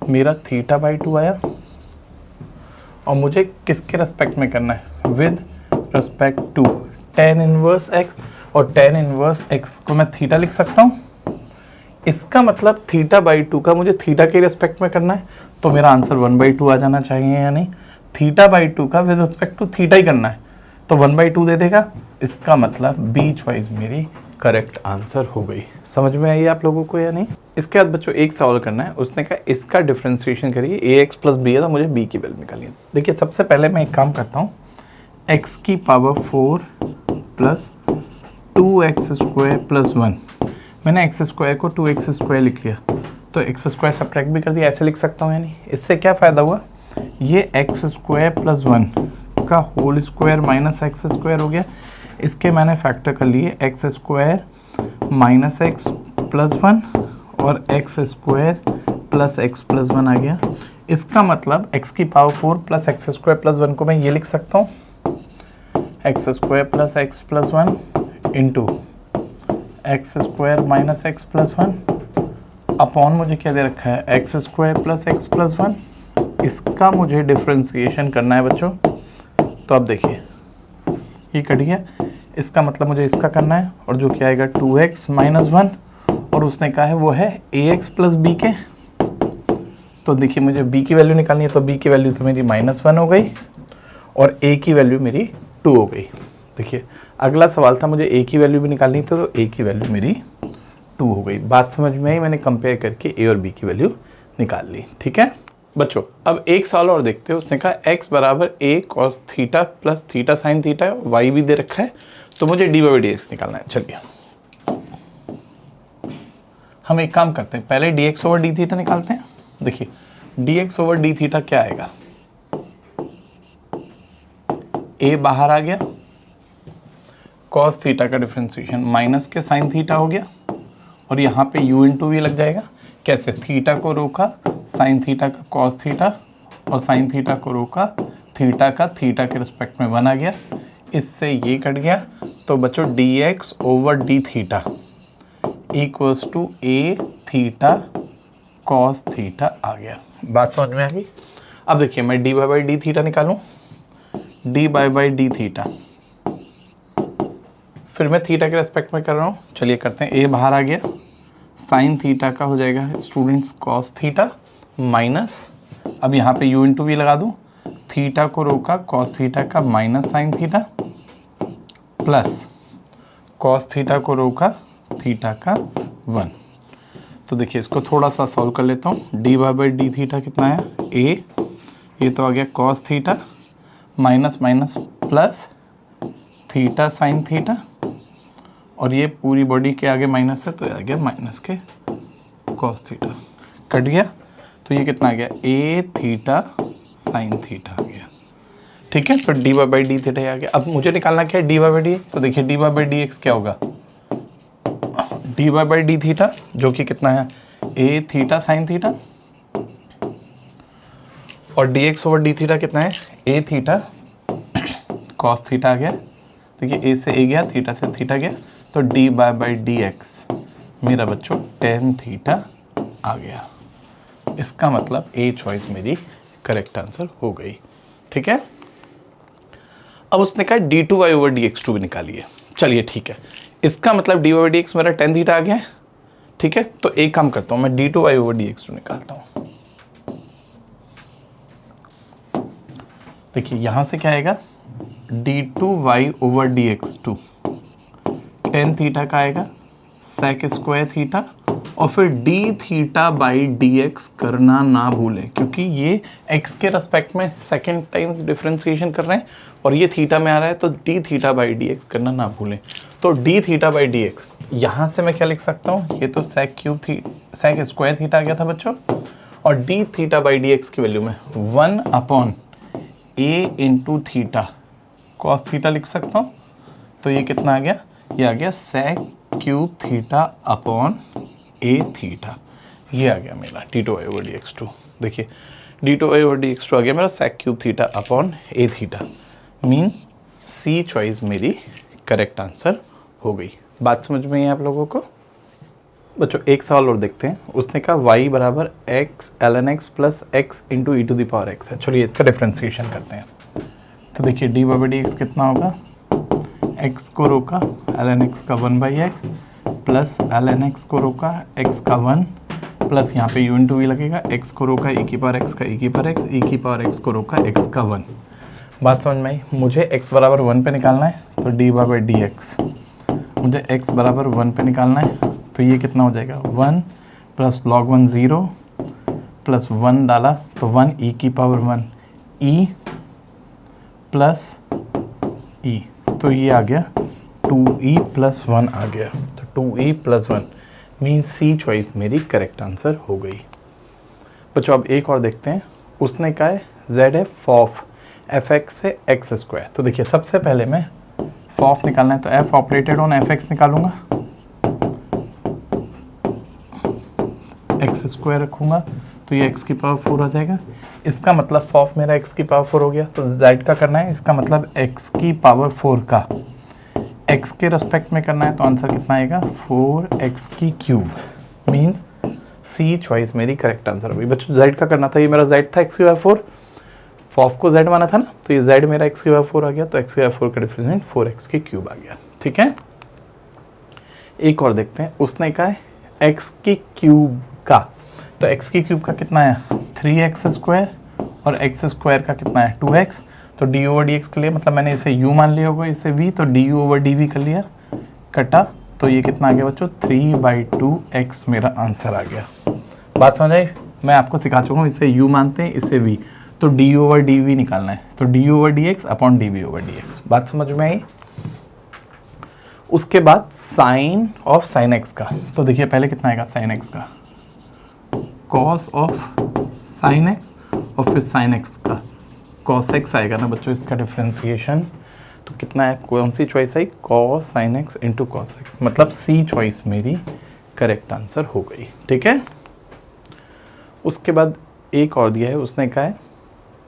मेरा थीटा बाई 2 आया। और मुझे किसके रेस्पेक्ट में करना है with respect to tan inverse x, और tan इनवर्स x को मैं थीटा लिख सकता हूँ। इसका मतलब थीटा बाई 2 का मुझे थीटा के रेस्पेक्ट में करना है, तो मेरा आंसर 1/2 आ जाना चाहिए या नहीं। थीटा बाई 2 का विद रेस्पेक्ट टू थीटा ही करना है तो 1/2 दे देगा। इसका मतलब बीच वाइज मेरी करेक्ट आंसर हो गई। समझ में आई आप लोगों को या नहीं? इसके बाद बच्चों एक सवाल करना है, उसने कहा इसका डिफरेंशिएशन करिए, ax प्लस बी है तो मुझे b की वैल्यू निकालिए। देखिए सबसे पहले मैं एक काम करता हूँ, x की power 4 plus 2x square plus 1, मैंने x स्क्वायर को 2x स्क्वायर लिख लिया तो x स्क्वायर सब्ट्रैक्ट भी कर दिया, ऐसे लिख सकता हूँ या नहीं। इससे क्या फ़ायदा हुआ, ये x स्क्वायर प्लस 1 का whole square minus x square हो गया। इसके मैंने फैक्टर कर लिए x square minus x plus 1 और x square plus x plus 1 आ गया। इसका मतलब x की power 4 plus x square plus 1 को मैं ये लिख सकता हूँ x square plus x plus 1 into x square minus x plus 1 upon मुझे क्या दे रखा है x square plus x plus 1। इसका मुझे डिफ्रेंसिएशन करना है बच्चों। तो अब देखिए ये कट गया, इसका मतलब मुझे इसका करना है और जो क्या आएगा 2x माइनस 1 और उसने कहा है वो है ax प्लस बी के। तो देखिए मुझे b की वैल्यू निकालनी है तो b की वैल्यू तो मेरी -1 हो गई और a की वैल्यू मेरी 2 हो गई। देखिए अगला सवाल था मुझे a की वैल्यू भी निकालनी थी तो a की वैल्यू मेरी 2 हो गई। बात समझ में आई? मैंने कंपेयर करके a और b की वैल्यू निकाल ली। ठीक है बच्चों, अब एक सवाल और देखते हैं। उसने कहा x बराबर a cos theta plus theta sine theta, y भी दे रखा है तो मुझे d/dx निकालना है। चलिए हम एक काम करते हैं, पहले dx ओवर डी थीटा निकालते हैं। देखिए dx ओवर डी थीटा क्या आएगा, a बाहर आ गया, cos थीटा का डिफरेंशिएशन माइनस के साइन थीटा हो गया और यहाँ पे u इंटू वी लग जाएगा। कैसे, थीटा को रोका साइन थीटा का cos थीटा और साइन थीटा को रोका थीटा का थीटा के रिस्पेक्ट में 1 आ गया, इससे ये कट गया। तो बच्चों dx over d theta equals to a theta cos theta आ गया। बात समझ में आ गई? अब देखिए मैं dy बाई डी थीटा निकालूं, dy बाई डी थीटा, फिर मैं थीटा के रेस्पेक्ट में कर रहा हूँ। चलिए करते हैं, a बाहर आ गया, साइन थीटा का हो जाएगा स्टूडेंट्स cos थीटा माइनस, अब यहाँ पे u इंटू वी लगा दूँ, थीटा को रोका cos थीटा का minus sine theta plus cos theta को रोका थीटा का 1। तो देखिए इसको थोड़ा सा सॉल्व कर लेता हूँ। dy बाई डी थीटा कितना है a, ये तो आ गया cos theta minus minus plus theta sine theta और ये पूरी बॉडी के आगे माइनस है तो आ गया माइनस के कॉस थीटा, कट गया। तो ये कितना आ गया, ए थीटा साइन थीटा आ गया। ठीक है, तो d y by d theta आ गया। अब मुझे निकालना क्या है, d y by d x. तो देखिए d y by d x क्या होगा, d y by d theta जो कि कितना है, ए थीटा साइन थीटा, और d x over d theta कितना है, ए थीटा कॉस थीटा आ गया। देखिए ए से ए गया, थीटा से थीटा गया, तो d y by d x मेरा बच्चों टेन थीटा आ गया। इसका मतलब ए चॉइस मेरी करेक्ट आंसर हो गई। ठीक है, अब उसने कहा d two y over d x two भी निकालिए। चलिए ठीक है, इसका मतलब डी वाई डी एक्स मेरा टेन थीटा आ गया है। ठीक है, तो एक काम करता हूँ, मैं d two y over d x two निकालता हूँ। देखिए यहां से क्या आएगा, d two y over d x two tan theta का आएगा सेक स्क्वायर थीटा, और फिर d theta by d x करना ना भूलें, क्योंकि ये एक्स के रेस्पेक्ट में सेकेंड टाइम्स डिफ्रेंसिएशन कर रहे हैं और ये थीटा में आ रहा है, तो D theta by d x करना ना भूलें। तो D theta by d x यहाँ से मैं क्या लिख सकता हूँ, ये तो सेक स्क्वायर थीटा आ गया था बच्चों, और D theta by d x की वैल्यू में 1 अपॉन ए इंटू थीटा कॉस थीटा लिख सकता हूँ। तो ये कितना आ गया, ये आ गया sec cube theta upon a theta. ये आ गया मेरा d two y over d x two. देखिए d two y over d x two आ गया मेरा sec cube theta upon a theta, mean c choice मेरी करेक्ट आंसर हो गई। बात समझ में आई आप लोगों को? बच्चों एक सवाल और देखते हैं। उसने कहा y बराबर x l n x plus x into e to the power x है। चलिए इसका डिफ्रेंसिएशन करते हैं। तो देखिए डी बाई डी एक्स कितना होगा, x को रोका एल एन एक्स का 1 by x plus l n x को रोका x का 1 प्लस यहाँ पे u इंटू वी लगेगा, x को रोका e की पावर x का e की पावर x, e की पावर x को रोका x का 1। बात समझ में आई? मुझे x बराबर 1 पे निकालना है, तो डी बाई डी एक्स, मुझे x बराबर 1 पे निकालना है, तो ये कितना हो जाएगा 1 प्लस लॉग 1 0 प्लस 1 डाला तो 1 e की पावर 1 e प्लस e, तो ये आ गया 2e प्लस 1 आ गया। तो 2e plus 1 mean c choice मेरी करेक्ट आंसर हो गई। बच्चों अब एक और देखते हैं। उसने कहा है z है फॉफ एफ एक्स से एक्स स्क्वायर। तो देखिए सबसे पहले मैं फॉफ निकालना है, तो f operated on F x निकालूंगा, एक्स स्क्वायर रखूंगा तो ये x की पावर 4 आ जाएगा। इसका मतलब फॉफ मेरा x की पावर 4 हो गया, तो z का करना है, इसका मतलब x की पावर 4 का x के रेस्पेक्ट में करना है, तो आंसर कितना आएगा 4x की क्यूब, मीन्स सी चॉइस मेरी करेक्ट आंसर होगी। बच्चों z का करना था, ये मेरा z था x की पावर 4, फॉफ को z माना था ना, तो ये z मेरा x की पावर 4 आ गया, तो x की पावर 4 का डिफरेंस 4x की क्यूब आ गया। ठीक है, एक और देखते हैं। उसने कहा है x की क्यूब का, तो x की क्यूब का कितना है 3x स्क्वायर और x स्क्वायर का कितना है 2x, तो डी ओवर डी एक्स के लिए मतलब मैंने इसे u मान लिया होगा, इसे v, तो डी ओवर डी वी कर लिया, कटा, तो ये कितना आ गया बच्चों 3/2x मेरा आंसर आ गया। बात समझ आई? मैं आपको सिखा चुका हूँ, इसे u मानते हैं, इसे v, तो डी ओवर डी वी निकालना है, तो d over d x upon d v over d x. बात समझ में आई? उसके बाद साइन ऑफ साइन एक्स का, तो देखिए पहले कितना आएगा साइन एक्स का, कॉस ऑफ साइन एक्स, और फिर साइन एक्स का कॉस एक्स आएगा ना बच्चों, इसका डिफ्रेंसिएशन, तो कितना है, कौन सी चॉइस आई, cos sine x into cos x, मतलब सी चॉइस मेरी करेक्ट आंसर हो गई। ठीक है, उसके बाद एक और दिया है। उसने कहा है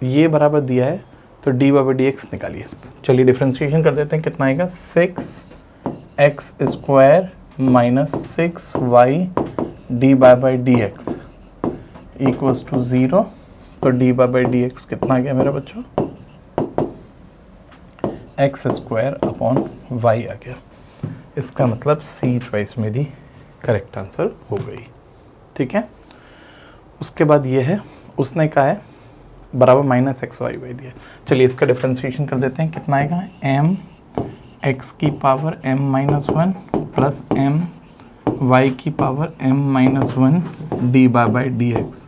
ये बराबर दिया है, तो डी बाई डी एक्स निकालिए। चलिए डिफ्रेंसिएशन कर देते हैं, कितना आएगा 6x square minus 6y d by d x equals to 0, तो डी बाई डी एक्स कितना आ गया मेरा बच्चों x स्क्वायर अपॉन y आ गया। इसका मतलब सी चॉइस मेरी करेक्ट आंसर हो गई। ठीक है, उसके बाद ये है। उसने कहा है बराबर माइनस एक्स वाई बाई दिया। चलिए इसका डिफ्रेंसिएशन कर देते हैं, कितना आएगा m x की power m minus 1 plus m y की power m minus 1 d by d x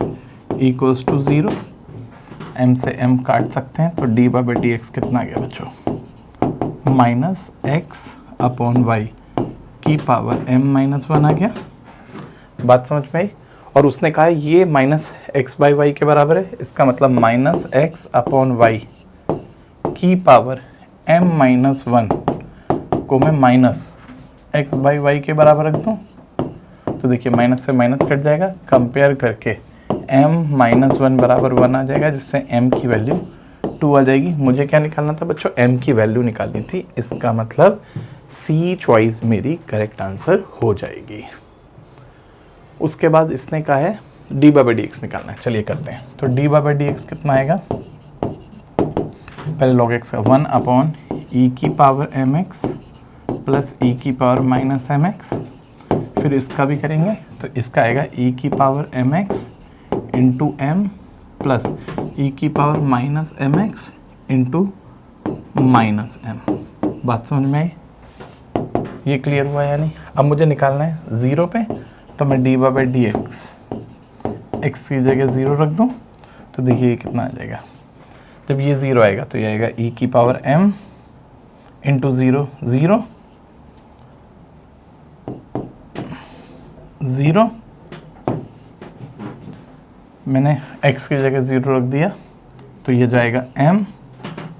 equals to 0। m से m काट सकते हैं, तो डी बाई डी एक्स कितना आ गया बच्चों माइनस x अपॉन y की पावर m-1 आ गया। बात समझ में आई। और उसने कहा ये माइनस एक्स बाई वाई के बराबर है, इसका मतलब माइनस एक्स अपॉन वाई की पावर m-1 को मैं माइनस एक्स बाई वाई के बराबर रख दूँ। तो देखिए माइनस से माइनस कट जाएगा, कंपेयर करके m-1 बराबर 1 आ जाएगा, जिससे m की वैल्यू 2 आ जाएगी। मुझे क्या निकालना था बच्चों, m की वैल्यू निकालनी थी। इसका मतलब सी चॉइस मेरी करेक्ट आंसर हो जाएगी। उसके बाद इसने कहा है डी बाई डी एक्स निकालना है, चलिए करते हैं। तो डी बाई डी एक्स कितना आएगा, पहले लॉग एक्स का 1 अपॉन ई की power m x plus e की पावर माइनस एम एक्स, फिर इसका भी करेंगे तो इसका आएगा ई की power m x into m plus e की power minus m x into minus m. बात समझ में आई, ये क्लियर हुआ या नहीं। अब मुझे निकालना है ज़ीरो पे, तो मैं डी बाई डी एक्स की जगह ज़ीरो रख दूँ। तो देखिए ये कितना आ जाएगा, जब ये ज़ीरो आएगा तो ये आएगा ई की power m into zero zero zero, मैंने x की जगह ज़ीरो रख दिया तो ये जाएगा m,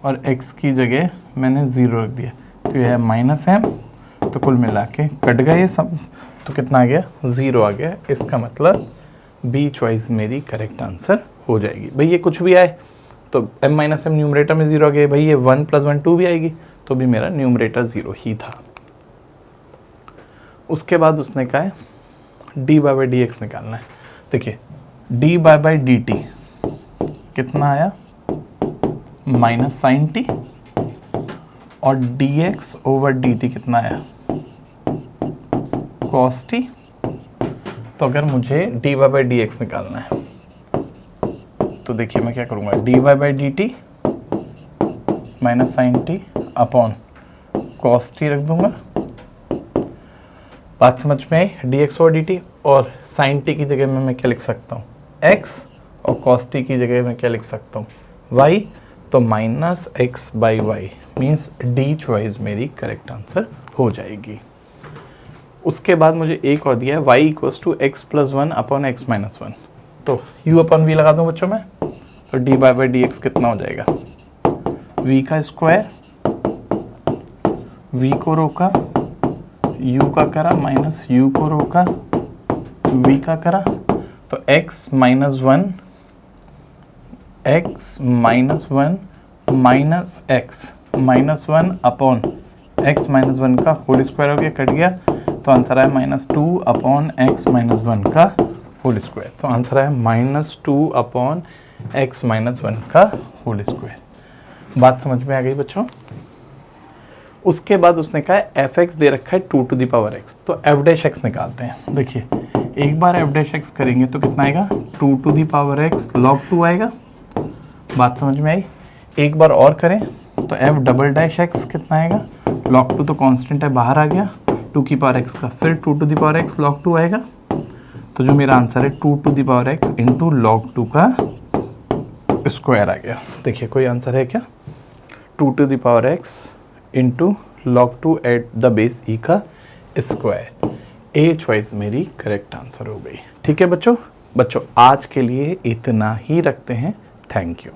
और x की जगह मैंने ज़ीरो रख दिया तो ये है माइनस m। तो कुल मिला के कट गए ये सब, तो कितना आ गया, ज़ीरो आ गया। इसका मतलब बी चॉइस मेरी करेक्ट आंसर हो जाएगी। भाई ये कुछ भी आए तो m माइनस एम न्यूमरेटर में ज़ीरो आ गया, भाई ये 1 + 1 2 भी आएगी तो भी मेरा न्यूमरेटर ज़ीरो ही था। उसके बाद उसने कहा है डी बाई डी एक्स निकालना है। देखिए डी बाई डी टी कितना आया, माइनस साइन टी, और d x over d t कितना आया, कॉस टी। तो अगर मुझे डी बाई डी एक्स निकालना है तो देखिए मैं क्या करूँगा, d by d t minus sine t upon cos t रख दूंगा। बात समझ में आई, d x over d t, और साइन टी की जगह में मैं क्या लिख सकता हूँ, x, और कॉस टी की जगह में क्या लिख सकता हूँ, y। तो minus x by y means D choice मेरी करेक्ट आंसर हो जाएगी। उसके बाद मुझे एक और दिया है y equals to x plus 1 upon x minus 1। तो u अपॉन v लगा दूँ बच्चों में, तो डी बाई डी एक्स कितना हो जाएगा, v का स्क्वायर, v को रोका, u का करा माइनस u को रोका, v का करा, तो x minus 1 minus x minus 1 upon x minus 1 का होल स्क्वायर हो गया, कट गया। तो आंसर है माइनस 2 अपॉन एक्स माइनस 1 का होल स्क्वायर। तो आंसर है माइनस 2 अपॉन एक्स माइनस 1 का होल स्क्वायर। बात समझ में आ गई बच्चों। उसके बाद उसने कहा एफ एक्स दे रखा है 2 टू द पावर एक्स, तो एफ डैश एक्स निकालते हैं। देखिए एक बार एफ डैश एक्स करेंगे तो कितना आएगा, 2 to the power x log 2 आएगा। बात समझ में आई। एक बार और करें तो एफ डबल डैश एक्स कितना आएगा, लॉग 2 तो कांस्टेंट है बाहर आ गया, 2 की पावर एक्स का, फिर 2 to the power x log 2 आएगा। तो जो मेरा आंसर है 2 to the power x into log 2 का स्क्वायर आ गया। देखिए कोई आंसर है क्या, 2 to the power x into log 2 at the base e का स्क्वायर। ए चॉइस मेरी करेक्ट आंसर हो गई। ठीक है बच्चों, आज के लिए इतना ही रखते हैं। Thank you.